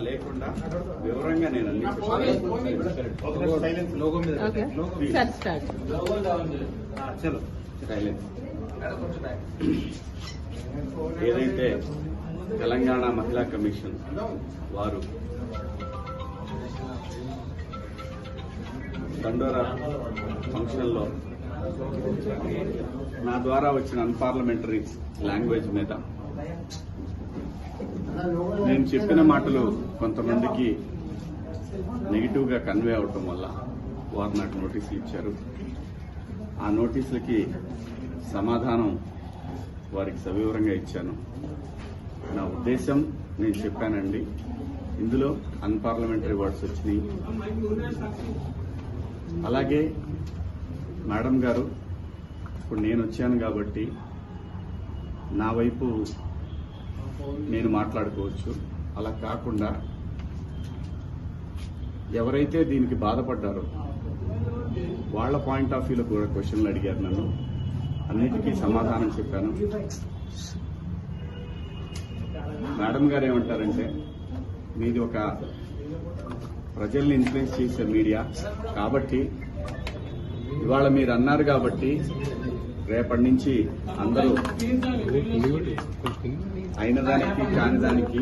లేకుండా వివరంగా నేను అన్ని ఏదైతే తెలంగాణ మహిళా కమిషన్ వారు దండోరా ఫంక్షన్ లో నా ద్వారా వచ్చిన అన్పార్లమెంటరీ లాంగ్వేజ్ మీద నేను చెప్పిన మాటలు కొంతమందికి నెగిటివ్ గా కన్వే అవటం వల్ల వారు నాకు నోటీసులు ఇచ్చారు. ఆ నోటీసులకి సమాధానం వారికి సవివరంగా ఇచ్చాను. నా ఉద్దేశం నేను చెప్పానండి, ఇందులో అన్పార్లమెంటరీ వర్డ్స్ వచ్చినాయి. అలాగే మేడం గారు, ఇప్పుడు నేను వచ్చాను కాబట్టి నా వైపు నేను మాట్లాడుకోవచ్చు. అలా కాకుండా ఎవరైతే దీనికి బాధపడ్డారో వాళ్ల పాయింట్ ఆఫ్ వ్యూలో కూడా క్వశ్చన్లు అడిగారు. నన్ను అన్నిటికీ సమాధానం చెప్పాను. మేడం గారు ఏమంటారంటే, మీది ఒక ప్రజల్ని ఇన్ఫ్లుయెన్స్ చేసే మీడియా కాబట్టి ఇవాళ మీరు అన్నారు కాబట్టి రేపటి నుంచి అందరూ అయిన దానికి కాని దానికి